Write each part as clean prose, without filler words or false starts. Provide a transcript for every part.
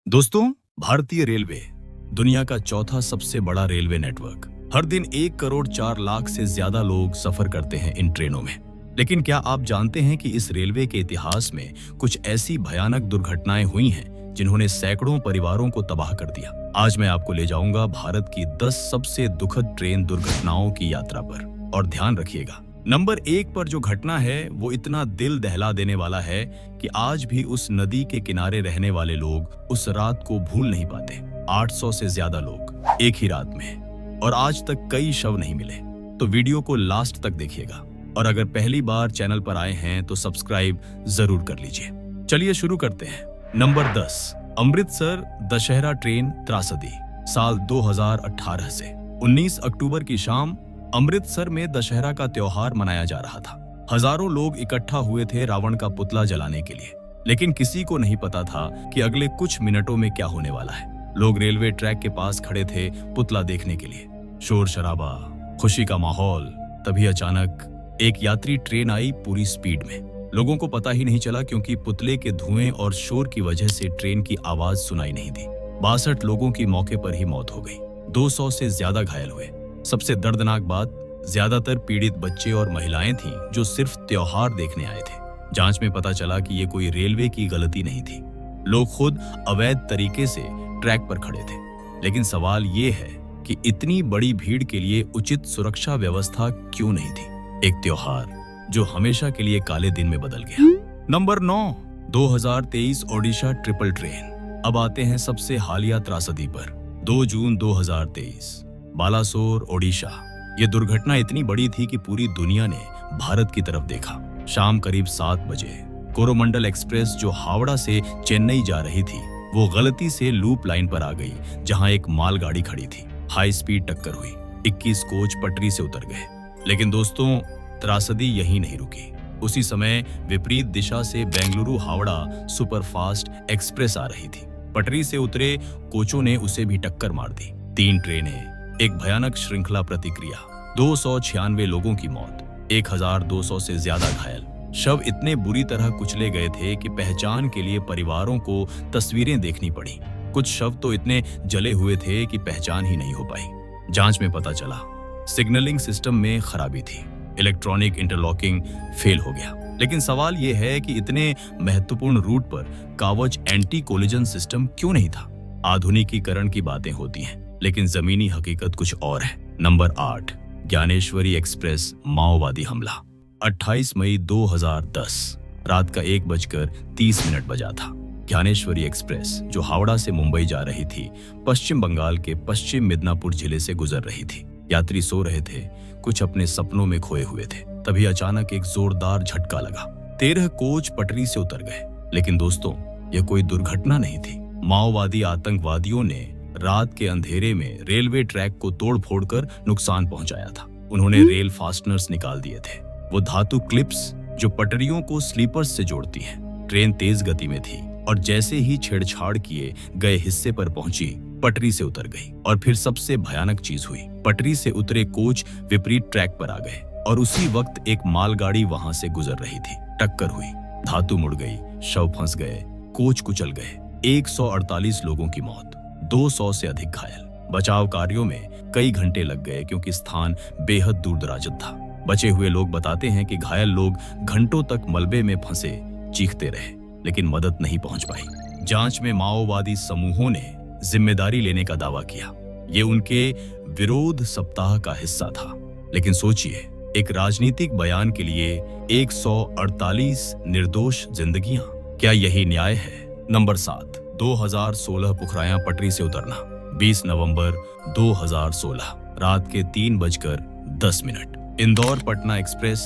दोस्तों, भारतीय रेलवे दुनिया का चौथा सबसे बड़ा रेलवे नेटवर्क। हर दिन 1 करोड़ 4 लाख से ज्यादा लोग सफर करते हैं इन ट्रेनों में। लेकिन क्या आप जानते हैं कि इस रेलवे के इतिहास में कुछ ऐसी भयानक दुर्घटनाएं हुई हैं जिन्होंने सैकड़ों परिवारों को तबाह कर दिया। आज मैं आपको ले जाऊंगा भारत की 10 सबसे दुखद ट्रेन दुर्घटनाओं की यात्रा पर। और ध्यान रखिएगा, नंबर 1 पर जो घटना है वो इतना दिल दहला देने वाला है कि आज भी उस नदी के किनारे रहने वाले लोग उस रात को भूल नहीं पाते। 800 से ज्यादा लोग एक ही रात में, और आज तक कई शव नहीं मिले। तो वीडियो को लास्ट तक देखिएगा, और अगर पहली बार चैनल पर आए हैं तो सब्सक्राइब जरूर कर लीजिए। चलिए शुरू करते हैं। नंबर 10, अमृतसर दशहरा ट्रेन त्रासदी। साल 2018 से 19 अक्टूबर की शाम अमृतसर में दशहरा का त्योहार मनाया जा रहा था। हजारों लोग इकट्ठा हुए थे रावण का पुतला जलाने के लिए, लेकिन किसी को नहीं पता था कि अगले कुछ मिनटों में क्या होने वाला है। लोग रेलवे ट्रैक के पास खड़े थे पुतला देखने के लिए। शोर शराबा, खुशी का माहौल। तभी अचानक एक यात्री ट्रेन आई पूरी स्पीड में। लोगों को पता ही नहीं चला क्योंकि पुतले के धुएं और शोर की वजह से ट्रेन की आवाज सुनाई नहीं दी। 62 लोगों की मौके पर ही मौत हो गई। 200 से ज्यादा घायल हुए। सबसे दर्दनाक बात, ज्यादातर पीड़ित बच्चे और महिलाएं थीं जो सिर्फ त्योहार देखने आए थे। जांच में पता चला कि ये कोई रेलवे की गलती नहीं थी। लोग खुद अवैध तरीके से ट्रैक पर खड़े थे। लेकिन सवाल ये है कि इतनी बड़ी भीड़ के लिए उचित सुरक्षा व्यवस्था क्यों नहीं थी? एक त्योहार जो हमेशा के लिए काले दिन में बदल गया। Number 9, 2023 Odisha triple train. अब आते हैं सबसे हालिया त्रासदी पर। 2 जून 2023, बालासोर, ओडिशा। ये दुर्घटना इतनी बड़ी थी कि पूरी दुनिया ने भारत की तरफ देखा। शाम करीब 7 बजे कोरोमंडल एक्सप्रेस जो हावड़ा से चेन्नई जा रही थी, वो गलती से लूप लाइन पर आ गई जहां एक मालगाड़ी खड़ी थी। हाई स्पीड टक्कर हुई। 21 कोच पटरी से उतर गए। लेकिन दोस्तों, त्रासदी यहीं नहीं रुकी। उसी समय विपरीत दिशा से बेंगलुरु हावड़ा सुपरफास्ट एक्सप्रेस आ रही थी। पटरी से उतरे कोचों ने उसे भी टक्कर मार दी। 3 ट्रेनें, एक भयानक श्रृंखला प्रतिक्रिया। 296 लोगों की मौत, 1200 से ज्यादा घायल। शव इतने बुरी तरह कुचले गए थे कि पहचान के लिए परिवारों को तस्वीरें देखनी पड़ी। कुछ शव तो इतने जले हुए थे कि पहचान ही नहीं हो पाई। जांच में पता चला सिग्नलिंग सिस्टम में खराबी थी। इलेक्ट्रॉनिक इंटरलॉकिंग फेल हो गया। लेकिन सवाल यह है कि इतने महत्वपूर्ण रूट पर कावच एंटी कोलिजन सिस्टम क्यों नहीं था? आधुनिकीकरण की बातें होती हैं, लेकिन जमीनी हकीकत कुछ और है। नंबर 8, ज्ञानेश्वरी एक्सप्रेस माओवादी हमला। 28 मई 2010 रात का 1:30 बजा था। ज्ञानेश्वरी एक्सप्रेस जो हावड़ा से मुंबई जा रही थी, पश्चिम बंगाल के पश्चिम मिदनापुर जिले से गुजर रही थी। यात्री सो रहे थे, कुछ अपने सपनों में खोए हुए थे। तभी अचानक एक जोरदार झटका लगा। 13 कोच पटरी से उतर गए। लेकिन दोस्तों, यह कोई दुर्घटना नहीं थी। माओवादी आतंकवादियों ने रात के अंधेरे में रेलवे ट्रैक को तोड़ फोड़ कर नुकसान पहुंचाया था। उन्होंने रेल फास्टनर्स निकाल दिए थे, वो धातु क्लिप्स जो पटरियों को स्लीपर्स से जोड़ती हैं। ट्रेन तेज गति में थी और जैसे ही छेड़छाड़ किए गए हिस्से पर पहुंची, पटरी से उतर गई। और फिर सबसे भयानक चीज हुई। पटरी से उतरे कोच विपरीत ट्रैक पर आ गए और उसी वक्त एक मालगाड़ी वहां से गुजर रही थी। टक्कर हुई, धातु मुड़ गई, शव फंस गए, कोच कुचल गए। 148 लोगों की मौत, 200 से अधिक घायल। बचाव कार्यों में कई घंटे लग गए क्योंकि स्थान बेहद दूर दराज था। बचे हुए लोग बताते हैं कि घायल लोग घंटों तक मलबे में फंसे चीखते रहे, लेकिन मदद नहीं पहुंच पाई। जांच में माओवादी समूहों ने जिम्मेदारी लेने का दावा किया। ये उनके विरोध सप्ताह का हिस्सा था। लेकिन सोचिए, एक राजनीतिक बयान के लिए 148 निर्दोष जिंदगियां, क्या यही न्याय है? नंबर 7, 2016 पुखराया पटरी से उतरना। 20 नवंबर 2016 रात के 3:10 इंदौर पटना एक्सप्रेस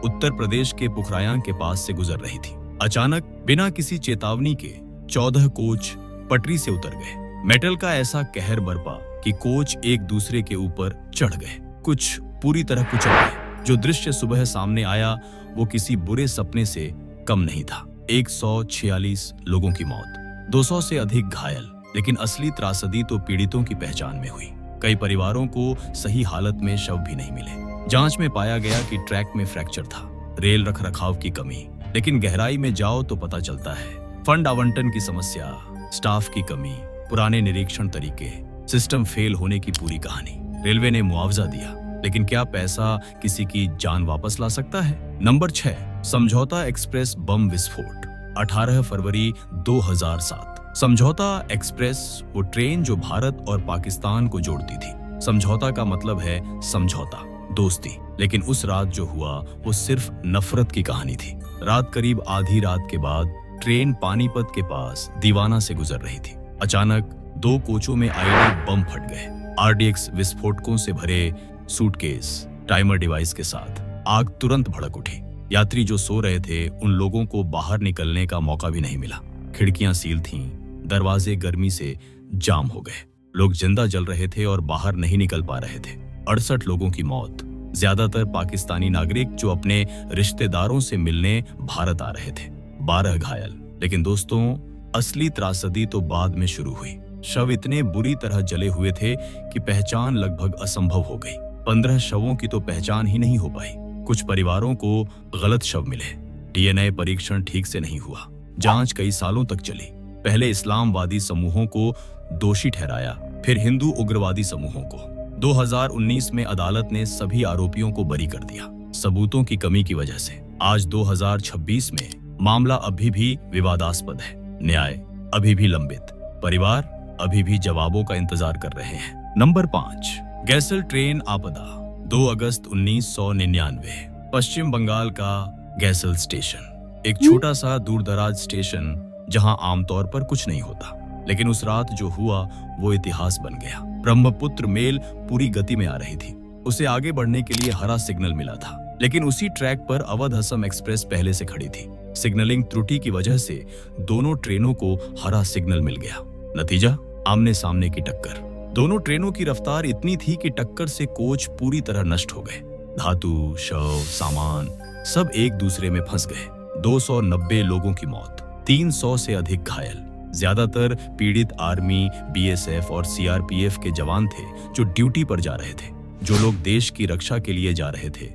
उत्तर प्रदेश के पुखराया के पास से गुजर रही थी। अचानक बिना किसी चेतावनी के 14 कोच पटरी से उतर गए। मेटल का ऐसा कहर बरपा कि कोच एक दूसरे के ऊपर चढ़ गए, कुछ पूरी तरह कुचल गए। जो दृश्य सुबह सामने आया वो किसी बुरे सपने से कम नहीं था। 146 लोगों की मौत, 200 से अधिक घायल। लेकिन असली त्रासदी तो पीड़ितों की पहचान में हुई। कई परिवारों को सही हालत में शव भी नहीं मिले। जांच में पाया गया कि ट्रैक में फ्रैक्चर था, रेल रखरखाव की कमी। लेकिन गहराई में जाओ तो पता चलता है फंड आवंटन की समस्या, स्टाफ की कमी, पुराने निरीक्षण तरीके, सिस्टम फेल होने की पूरी कहानी। रेलवे ने मुआवजा दिया, लेकिन क्या पैसा किसी की जान वापस ला सकता है? नंबर 6, समझौता एक्सप्रेस बम विस्फोट, 18 फरवरी 2007। समझौता एक्सप्रेस वो ट्रेन जो भारत और पाकिस्तान को जोड़ती थी। समझौता का मतलब है समझौता, दोस्ती। लेकिन उस रात जो हुआ वो सिर्फ नफरत की कहानी थी। रात करीब आधी रात के बाद ट्रेन पानीपत के पास दीवाना से गुजर रही थी। अचानक 2 कोचों में आईडी बम फट गए। आरडीएक्स विस्फोटकों से भरे सूटकेस, टाइमर डिवाइस के साथ आग तुरंत भड़क उठी। यात्री जो सो रहे थे उन लोगों को बाहर निकलने का मौका भी नहीं मिला। खिड़कियां सील थीं, दरवाजे गर्मी से जाम हो गए। लोग जिंदा जल रहे थे और बाहर नहीं निकल पा रहे थे। 68 लोगों की मौत, ज्यादातर पाकिस्तानी नागरिक जो अपने रिश्तेदारों से मिलने भारत आ रहे थे। 12 घायल। लेकिन दोस्तों, असली त्रासदी तो बाद में शुरू हुई। शव इतने बुरी तरह जले हुए थे कि पहचान लगभग असंभव हो गई। 15 शवों की तो पहचान ही नहीं हो पाई। कुछ परिवारों को गलत शव मिले। डीएनए परीक्षण ठीक से नहीं हुआ। जांच कई सालों तक चली। पहले इस्लामवादी समूहों को दोषी ठहराया, फिर हिंदू उग्रवादी समूहों को। 2019 में अदालत ने सभी आरोपियों को बरी कर दिया, सबूतों की कमी की वजह से। आज 2026 में मामला अभी भी विवादास्पद है। न्याय अभी भी लंबित। परिवार अभी भी जवाबों का इंतजार कर रहे हैं। नंबर 5, गैसल ट्रेन आपदा, 2 अगस्त 1999। पश्चिम बंगाल का गैसल स्टेशन, एक छोटा सा दूरदराज स्टेशन जहां आमतौर पर कुछ नहीं होता। लेकिन उस रात जो हुआ वो इतिहास बन गया। ब्रह्मपुत्र मेल पूरी गति में आ रही थी। उसे आगे बढ़ने के लिए हरा सिग्नल मिला था, लेकिन उसी ट्रैक पर अवध असम एक्सप्रेस पहले से खड़ी थी। सिग्नलिंग त्रुटि की वजह से दोनों ट्रेनों को हरा सिग्नल मिल गया। नतीजा, आमने सामने की टक्कर। दोनों ट्रेनों की रफ्तार इतनी थी कि टक्कर से कोच पूरी तरह नष्ट हो गए। धातु, शव, सामान सब एक दूसरे में फंस गए। 290 लोगों की मौत, 300 से अधिक घायल। ज्यादातर पीड़ित आर्मी, बीएसएफ और सीआरपीएफ के जवान थे जो ड्यूटी पर जा रहे थे। जो लोग देश की रक्षा के लिए जा रहे थे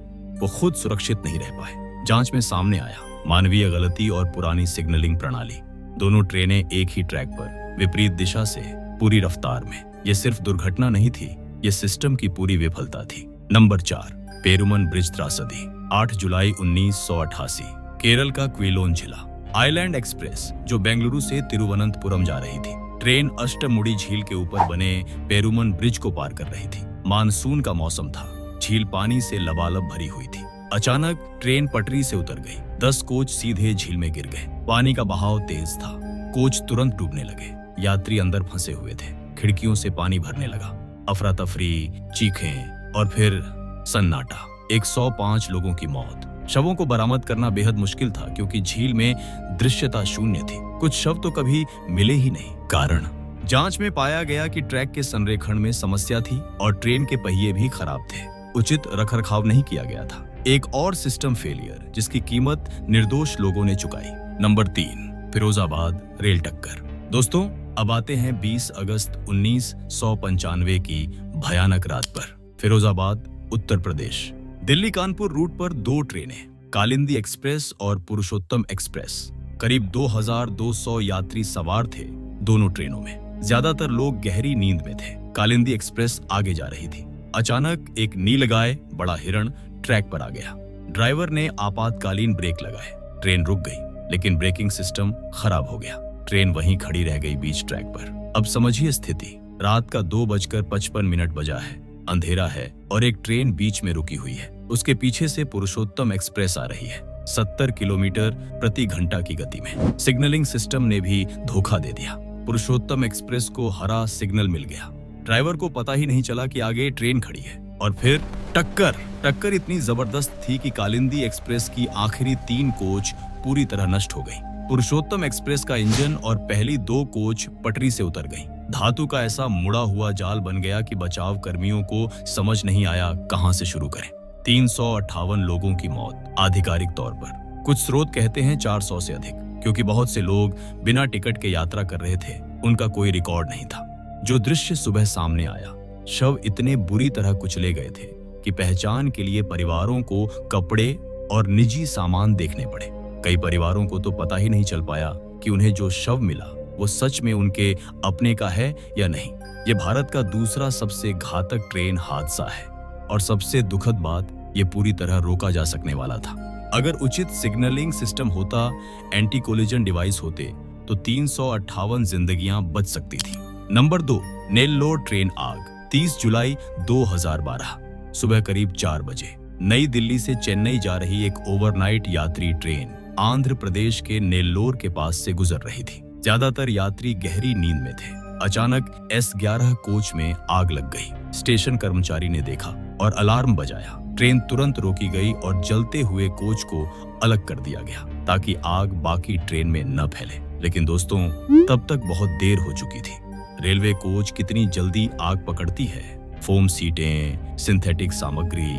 वो खुद सुरक्षित नहीं रह पाए। जांच में सामने आया मानवीय गलती और पुरानी सिग्नलिंग प्रणाली। दोनों ट्रेनें एक ही ट्रैक पर, विपरीत दिशा से, पूरी रफ्तार में। यह सिर्फ दुर्घटना नहीं थी, यह सिस्टम की पूरी विफलता थी। नंबर 4, पेरुमन ब्रिज त्रासदी, 8 जुलाई 1988। केरल का क्विलोन जिला। आइलैंड एक्सप्रेस जो बेंगलुरु से तिरुवनंतपुरम जा रही थी। ट्रेन अष्टमुड़ी झील के ऊपर बने पेरुमन ब्रिज को पार कर रही थी। मानसून का मौसम था, झील पानी से लबालब भरी हुई थी। अचानक ट्रेन पटरी से उतर गई। 10 कोच सीधे झील में गिर गए। पानी का बहाव तेज था, कोच तुरंत डूबने लगे। यात्री अंदर फंसे हुए थे। खिड़कियों से पानी भरने लगा। अफरा तफरी, चीखें और फिर सन्नाटा। 105 लोगों की मौत। शवों को बरामद करना बेहद मुश्किल था क्योंकि झील में दृश्यता शून्य थी। कुछ शव तो कभी मिले ही नहीं। कारण, जांच में पाया गया कि ट्रैक के संरेखण में समस्या थी और ट्रेन के पहिए भी खराब थे। उचित रखरखाव नहीं किया गया था। एक और सिस्टम फेलियर जिसकी कीमत निर्दोष लोगों ने चुकाई। नंबर 3, फिरोजाबाद रेल टक्कर। दोस्तों, अब आते हैं 20 अगस्त 1995 की भयानक रात पर। फिरोजाबाद, उत्तर प्रदेश। दिल्ली कानपुर रूट पर 2 ट्रेनें, कालिंदी एक्सप्रेस और पुरुषोत्तम एक्सप्रेस। करीब 2200 यात्री सवार थे दोनों ट्रेनों में। ज्यादातर लोग गहरी नींद में थे। कालिंदी एक्सप्रेस आगे जा रही थी। अचानक एक नीलगाय, बड़ा हिरण, ट्रैक पर आ गया। ड्राइवर ने आपातकालीन ब्रेक लगाए। ट्रेन रुक गई, लेकिन ब्रेकिंग सिस्टम खराब हो गया। ट्रेन वहीं खड़ी रह गई बीच ट्रैक पर। अब समझिए स्थिति। रात का 2:55 बजा है, अंधेरा है और एक ट्रेन बीच में रुकी हुई है। उसके पीछे से पुरुषोत्तम एक्सप्रेस आ रही है 70 किलोमीटर प्रति घंटा की गति में। सिग्नलिंग सिस्टम ने भी धोखा दे दिया। पुरुषोत्तम एक्सप्रेस को हरा सिग्नल मिल गया। ड्राइवर को पता ही नहीं चला कि आगे ट्रेन खड़ी है। और फिर टक्कर इतनी जबरदस्त थी कि कालिंदी एक्सप्रेस की आखिरी 3 कोच पूरी तरह नष्ट हो गई। पुरुषोत्तम एक्सप्रेस का इंजन और पहली 2 कोच पटरी से उतर गई। धातु का ऐसा मुड़ा हुआ जाल बन गया कि बचाव कर्मियों को समझ नहीं आया कहां से शुरू करें। 358 लोगों की मौत आधिकारिक तौर पर। कुछ स्रोत कहते हैं 400 से अधिक, क्योंकि बहुत से लोग बिना टिकट के यात्रा कर रहे थे। उनका कोई रिकॉर्ड नहीं था। जो दृश्य सुबह सामने आया, शव इतने बुरी तरह कुचले गए थे कि पहचान के लिए परिवारों को कपड़े और निजी सामान देखने पड़े। कई परिवारों को तो पता ही नहीं चल पाया कि उन्हें जो शव मिला वो सच में उनके अपने का है या नहीं। ये भारत का दूसरा सबसे घातक ट्रेन हादसा है और सबसे दुखद बात, ये पूरी तरह रोका जा सकने वाला था। अगर उचित सिग्नलिंग सिस्टम होता, एंटी कोलिजन डिवाइस होते तो 358 जिंदगियां बच सकती थी। नंबर 2, नेल्लोर ट्रेन आग। 30 जुलाई 2012 सुबह करीब 4 बजे नई दिल्ली से चेन्नई जा रही एक ओवरनाइट यात्री ट्रेन आंध्र प्रदेश के नेल्लोर के पास से गुजर रही थी। ज्यादातर यात्री गहरी नींद में थे। अचानक S11 कोच में आग लग गई। स्टेशन कर्मचारी ने देखा और अलार्म बजाया। ट्रेन तुरंत रोकी गई और जलते हुए कोच को अलग कर दिया गया ताकि आग बाकी ट्रेन में न फैले। लेकिन दोस्तों, तब तक बहुत देर हो चुकी थी। रेलवे कोच कितनी जल्दी आग पकड़ती है। फोम सीटें, सिंथेटिक सामग्री,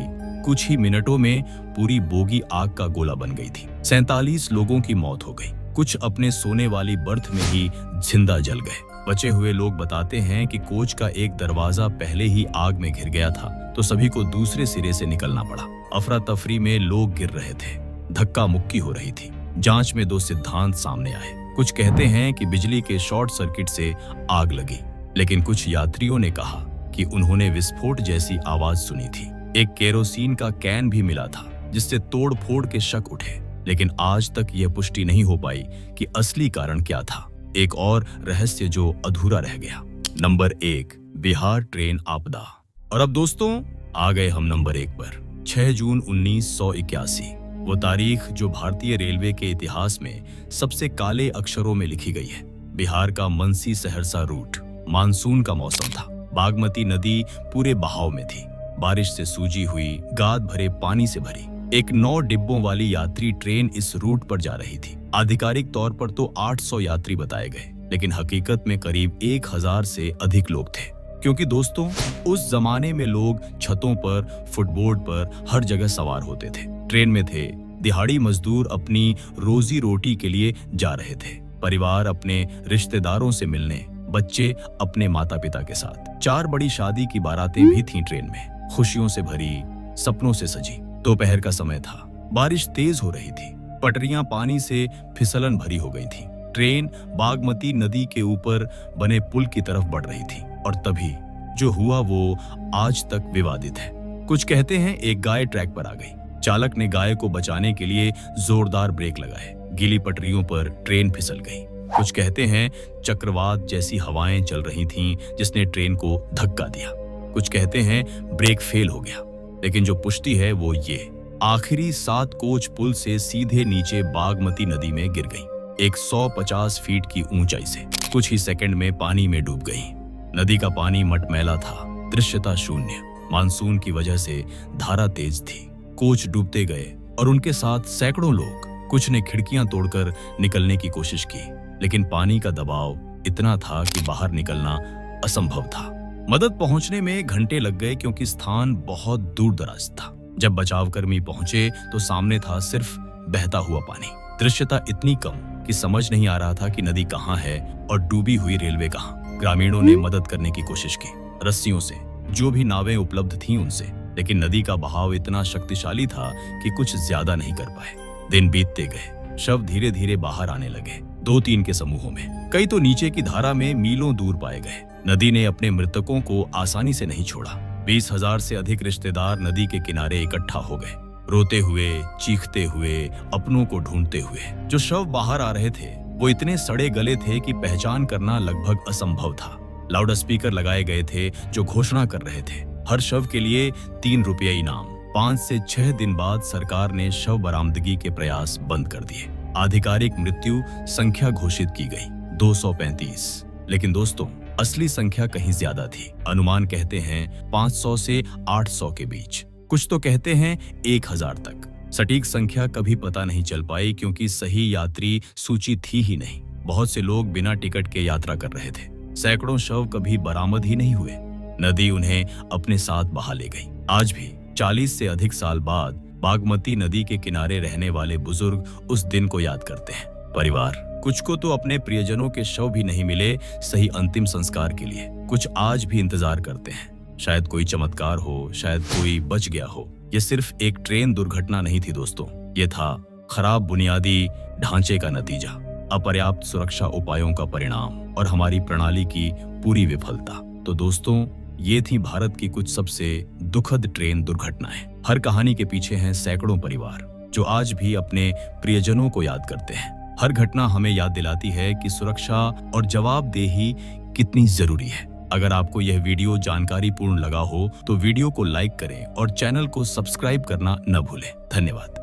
कुछ ही मिनटों में पूरी बोगी आग का गोला बन गई थी। 47 लोगों की मौत हो गई। कुछ अपने सोने वाली बर्थ में ही जिंदा जल गए। बचे हुए लोग बताते हैं कि कोच का एक दरवाजा पहले ही आग में घिर गया था, तो सभी को दूसरे सिरे से निकलना पड़ा। अफरा तफरी में लोग गिर रहे थे, धक्का मुक्की हो रही थी। जांच में 2 सिद्धांत सामने आए। कुछ कहते हैं कि बिजली के शॉर्ट सर्किट से आग लगी, लेकिन कुछ यात्रियों ने कहा कि उन्होंने विस्फोट जैसी आवाज सुनी थी। एक केरोसिन का कैन भी मिला था जिससे तोड़ फोड़ के शक उठे, लेकिन आज तक यह पुष्टि नहीं हो पाई कि असली कारण क्या था। एक और रहस्य जो अधूरा रह गया। नंबर 1, बिहार ट्रेन आपदा। और अब दोस्तों, आ गए हम नंबर 1 पर। 6 जून 1981, वो तारीख जो भारतीय रेलवे के इतिहास में सबसे काले अक्षरों में लिखी गई है। बिहार का मनसी सहरसा रूट, मानसून का मौसम था। बागमती नदी पूरे बहाव में थी। बारिश से सूजी हुई, गाद भरे पानी से भरी एक 9 डिब्बों वाली यात्री ट्रेन इस रूट पर जा रही थी। आधिकारिक तौर पर तो 800 यात्री बताए गए, लेकिन हकीकत में करीब 1000 से अधिक लोग थे। क्योंकि दोस्तों, उस जमाने में लोग छतों पर, फुटबोर्ड पर, हर जगह सवार होते थे। ट्रेन में थे दिहाड़ी मजदूर अपनी रोजी रोटी के लिए जा रहे थे, परिवार अपने रिश्तेदारों से मिलने, बच्चे अपने माता पिता के साथ। 4 बड़ी शादी की बारातें भी थीं ट्रेन में, खुशियों से भरी, सपनों से सजी। दोपहर का समय था, बारिश तेज हो रही थी, पटरियां पानी से फिसलन भरी हो गई थी। ट्रेन बागमती नदी के ऊपर बने पुल की तरफ बढ़ रही थी और तभी जो हुआ वो आज तक विवादित है। कुछ कहते हैं एक गाय ट्रैक पर आ गई। चालक ने गाय को बचाने के लिए जोरदार ब्रेक लगाए। गीली पटरियों पर ट्रेन फिसल गई। कुछ कहते हैं चक्रवात जैसी हवाएं चल रही थीं जिसने ट्रेन को धक्का दिया। कुछ कहते हैं ब्रेक फेल हो गया, लेकिन जो पुष्टि है वो ये, आखिरी 7 कोच पुल से सीधे नीचे बागमती नदी में गिर गई, 150 फीट की ऊंचाई से। कुछ ही सेकंड में पानी में डूब गई। नदी का पानी मटमैला था, दृश्यता शून्य। मानसून की वजह से धारा तेज थी। कोच डूबते गए और उनके साथ सैकड़ों लोग। कुछ ने खिड़कियां तोड़कर निकलने की कोशिश की, लेकिन पानी का दबाव इतना था कि बाहर निकलना असंभव था। मदद पहुंचने में घंटे लग गए क्योंकि स्थान बहुत दूर दराज था। जब बचावकर्मी पहुंचे तो सामने था सिर्फ बहता हुआ पानी। दृश्यता इतनी कम कि समझ नहीं आ रहा था कि नदी कहाँ है और डूबी हुई रेलवे कहाँ। ग्रामीणों ने मदद करने की कोशिश की, रस्सियों से, जो भी नावें उपलब्ध थीं उनसे, लेकिन नदी का बहाव इतना शक्तिशाली था कि कुछ ज्यादा नहीं कर पाए। दिन बीतते गए, शव धीरे धीरे बाहर आने लगे, 2-3 के समूहों में। कई तो नीचे की धारा में मीलों दूर पाए गए। नदी ने अपने मृतकों को आसानी से नहीं छोड़ा। 20,000 से अधिक रिश्तेदार नदी के किनारे इकट्ठा हो गए, रोते हुए, चीखते हुए, अपनों को ढूंढते हुए। जो शव बाहर आ रहे थे वो इतने सड़े गले थे कि पहचान करना लगभग असंभव था। लाउड स्पीकर लगाए गए थे जो घोषणा कर रहे थे, हर शव के लिए 3 रुपये इनाम। 5 से 6 दिन बाद सरकार ने शव बरामदगी के प्रयास बंद कर दिए। आधिकारिक मृत्यु संख्या घोषित की गई 235, लेकिन दोस्तों असली संख्या कहीं ज्यादा थी। अनुमान कहते हैं 500 से 800 के बीच, कुछ तो कहते हैं 1000 तक। सटीक संख्या कभी पता नहीं चल पाई क्योंकि सही यात्री सूची थी ही नहीं। बहुत से लोग बिना टिकट के यात्रा कर रहे थे। सैकड़ों शव कभी बरामद ही नहीं हुए। नदी उन्हें अपने साथ बहा ले गई। आज भी 40 से अधिक साल बाद बागमती नदी के किनारे रहने वाले बुजुर्ग उस दिन को याद करते हैं। परिवार, कुछ को तो अपने प्रियजनों के शव भी नहीं मिले सही अंतिम संस्कार के लिए। कुछ आज भी इंतजार करते हैं। शायद कोई चमत्कार हो, शायद कोई बच गया हो। ये सिर्फ एक ट्रेन दुर्घटना नहीं थी दोस्तों, ये था खराब बुनियादी ढांचे का नतीजा। अपर्याप्त सुरक्षा उपायों का परिणाम और हमारी प्रणाली की पूरी विफलता। तो दोस्तों, ये थी भारत की कुछ सबसे दुखद ट्रेन दुर्घटनाएं। हर कहानी के पीछे हैं सैकड़ों परिवार जो आज भी अपने प्रियजनों को याद करते हैं। हर घटना हमें याद दिलाती है कि सुरक्षा और जवाबदेही कितनी जरूरी है। अगर आपको यह वीडियो जानकारीपूर्ण लगा हो तो वीडियो को लाइक करें और चैनल को सब्सक्राइब करना न भूलें। धन्यवाद।